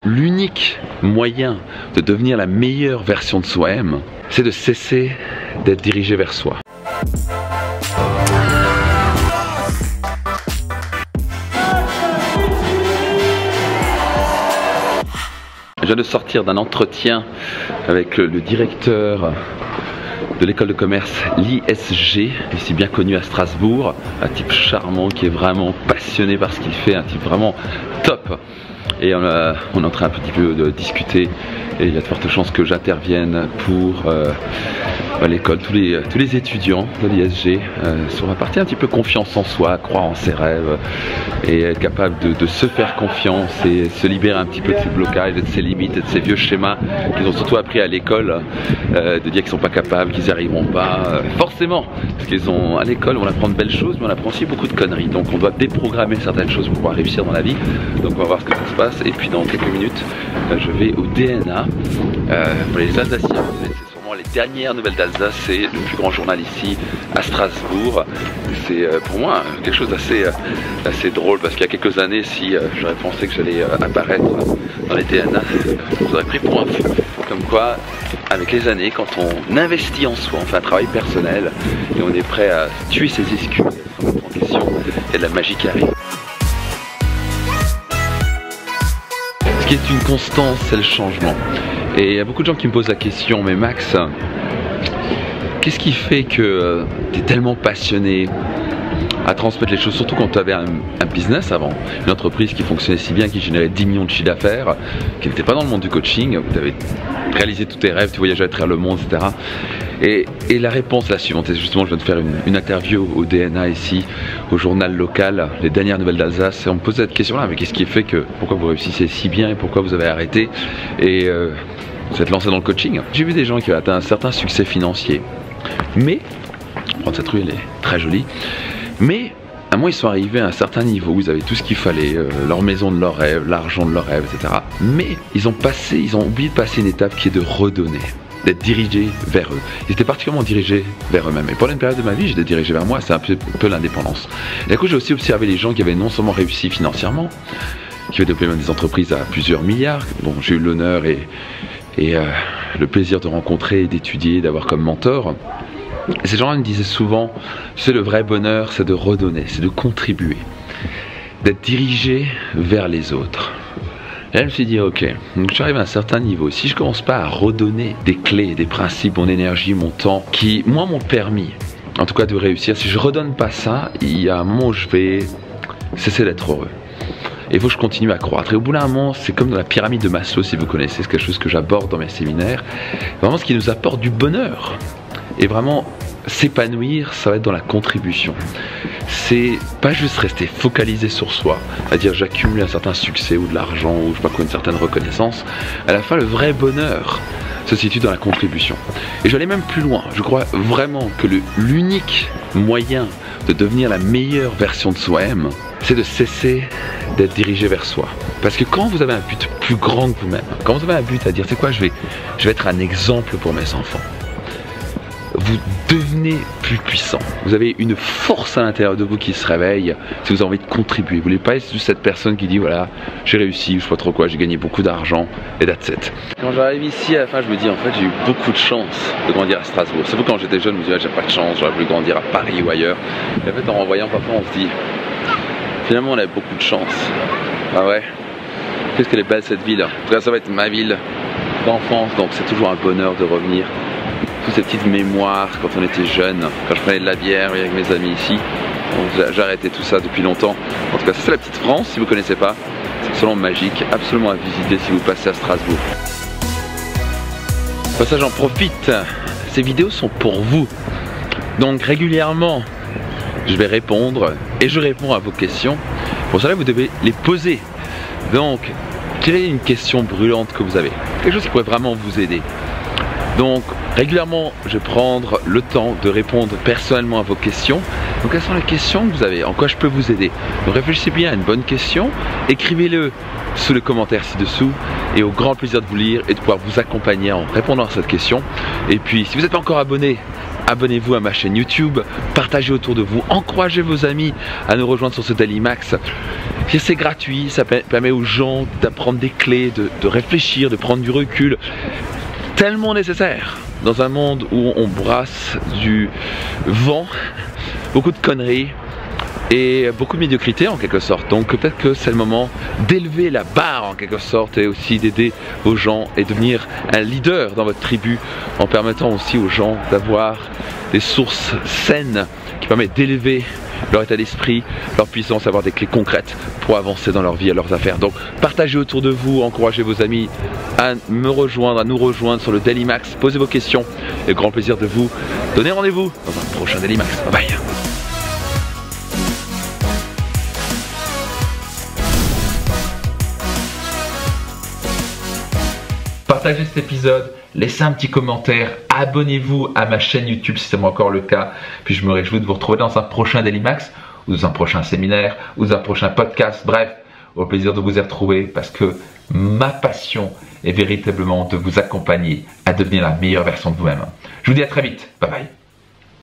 L'unique moyen de devenir la meilleure version de soi-même, c'est de cesser d'être dirigé vers soi. Je viens de sortir d'un entretien avec le directeur de l'école de commerce, l'ISG, ici bien connu à Strasbourg, un type charmant qui est vraiment passionné par ce qu'il fait, un type vraiment top. Et on est en train un petit peu de discuter et il y a de fortes chances que j'intervienne pour l'école, tous les étudiants de l'ISG sur la partie un petit peu confiance en soi, croire en ses rêves et être capable de se faire confiance et se libérer un petit peu de ses blocages, de ses limites et de ses vieux schémas qu'ils ont surtout appris à l'école, de dire qu'ils sont pas capables, qu'ils n'y arriveront pas, forcément, parce qu'ils ont à l'école on apprend de belles choses mais on apprend aussi beaucoup de conneries, donc on doit déprogrammer certaines choses pour pouvoir réussir dans la vie. Donc on va voir ce que ça se passe et puis dans quelques minutes je vais au DNA pour les Alsaciens. C'est sûrement les dernières nouvelles d'Alsace, c'est le plus grand journal ici à Strasbourg. C'est pour moi quelque chose d'assez drôle parce qu'il y a quelques années, si j'aurais pensé que j'allais apparaître dans les DNA, je vous aurais pris pour un fou. Comme quoi, avec les années, quand on investit en soi, on fait un travail personnel et on est prêt à tuer ses excuses, à se remettre en question, il y a de la magie qui arrive. Ce qui est une constance, c'est le changement. Et il y a beaucoup de gens qui me posent la question, mais Max, qu'est-ce qui fait que tu es tellement passionné à transmettre les choses, surtout quand tu avais un business avant, une entreprise qui fonctionnait si bien, qui générait 10 millions de chiffres d'affaires, qui n'était pas dans le monde du coaching, tu avais réalisé tous tes rêves, tu voyageais à travers le monde, etc. Et la réponse la suivante, et justement je viens de faire une interview au DNA ici, au journal local, les dernières nouvelles d'Alsace, et on me posait cette question là, mais qu'est-ce qui fait que, pourquoi vous réussissez si bien et pourquoi vous avez arrêté et vous êtes lancé dans le coaching. J'ai vu des gens qui ont atteint un certain succès financier, mais, cette rue elle est très jolie, mais à moi ils sont arrivés à un certain niveau où ils avaient tout ce qu'il fallait, leur maison de leur rêve, l'argent de leur rêve, etc. Mais ils ont oublié de passer une étape qui est de redonner, d'être dirigés vers eux. Ils étaient particulièrement dirigés vers eux-mêmes. Et pendant une période de ma vie, j'étais dirigé vers moi, c'est un peu l'indépendance. Et du coup, j'ai aussi observé les gens qui avaient non seulement réussi financièrement, qui avaient développé même des entreprises à plusieurs milliards, dont j'ai eu l'honneur et le plaisir de rencontrer, d'étudier, d'avoir comme mentor. Et ces gens-là me disaient souvent, tu sais, le vrai bonheur, c'est de redonner, c'est de contribuer, d'être dirigé vers les autres. Et là, je me suis dit, ok, donc j'arrive à un certain niveau. Si je commence pas à redonner des clés, des principes, mon énergie, mon temps, qui, moi, m'ont permis, en tout cas, de réussir, si je redonne pas ça, il y a un moment où je vais cesser d'être heureux. Et il faut que je continue à croître. Et au bout d'un moment, c'est comme dans la pyramide de Maslow, si vous connaissez, c'est quelque chose que j'aborde dans mes séminaires. Vraiment, ce qui nous apporte du bonheur. Et vraiment, s'épanouir, ça va être dans la contribution. C'est pas juste rester focalisé sur soi, c'est-à-dire j'accumule un certain succès ou de l'argent ou je sais pas quoi, une certaine reconnaissance. À la fin, le vrai bonheur se situe dans la contribution. Et je vais aller même plus loin. Je crois vraiment que l'unique moyen de devenir la meilleure version de soi-même, c'est de cesser d'être dirigé vers soi. Parce que quand vous avez un but plus grand que vous-même, quand vous avez un but à dire, c'est quoi, je vais être un exemple pour mes enfants, vous devenez plus puissant. Vous avez une force à l'intérieur de vous qui se réveille si vous avez envie de contribuer. Vous voulez pas être cette personne qui dit voilà, j'ai réussi, je sais pas trop quoi, j'ai gagné beaucoup d'argent et that's it. Quand j'arrive ici à la fin, je me dis en fait j'ai eu beaucoup de chance de grandir à Strasbourg. C'est vous quand j'étais jeune, je me disais j'ai pas de chance, j'aurais voulu grandir à Paris ou ailleurs. Et en fait en renvoyant papa, on se dit finalement on avait beaucoup de chance. Ah ouais, qu'est-ce qu'elle est belle cette ville. En tout cas ça va être ma ville d'enfance, donc c'est toujours un bonheur de revenir. Toutes ces petites mémoires quand on était jeune, quand je prenais de la bière avec mes amis ici. J'ai arrêté tout ça depuis longtemps. En tout cas, c'est la petite France, si vous ne connaissez pas. C'est absolument magique, absolument à visiter si vous passez à Strasbourg. Pour ça, j'en profite. Ces vidéos sont pour vous. Donc régulièrement, je vais répondre et je réponds à vos questions. Pour cela, vous devez les poser. Donc, quelle est une question brûlante que vous avez? Quelque chose qui pourrait vraiment vous aider. Donc régulièrement je vais prendre le temps de répondre personnellement à vos questions. Donc quelles sont les questions que vous avez? En quoi je peux vous aider? Donc réfléchissez bien à une bonne question, écrivez-le sous les commentaires ci-dessous et au grand plaisir de vous lire et de pouvoir vous accompagner en répondant à cette question. Et puis si vous n'êtes pas encore abonné, abonnez-vous à ma chaîne YouTube, partagez autour de vous, encouragez vos amis à nous rejoindre sur ce Daily Max. C'est gratuit, ça permet aux gens d'apprendre des clés, de réfléchir, de prendre du recul. Tellement nécessaire dans un monde où on brasse du vent, beaucoup de conneries et beaucoup de médiocrité en quelque sorte. Donc peut-être que c'est le moment d'élever la barre en quelque sorte et aussi d'aider vos gens et devenir un leader dans votre tribu en permettant aussi aux gens d'avoir des sources saines qui permettent d'élever leur état d'esprit, leur puissance, avoir des clés concrètes pour avancer dans leur vie et leurs affaires. Donc partagez autour de vous, encouragez vos amis à me rejoindre, à nous rejoindre sur le Daily Max, posez vos questions et grand plaisir de vous donner rendez-vous dans un prochain Daily Max. Bye bye. Partagez cet épisode, laissez un petit commentaire, abonnez-vous à ma chaîne YouTube si c'est pas encore le cas, puis je me réjouis de vous retrouver dans un prochain Daily Max, ou dans un prochain séminaire, ou dans un prochain podcast, bref, au plaisir de vous y retrouver parce que ma passion est véritablement de vous accompagner à devenir la meilleure version de vous-même. Je vous dis à très vite, bye bye.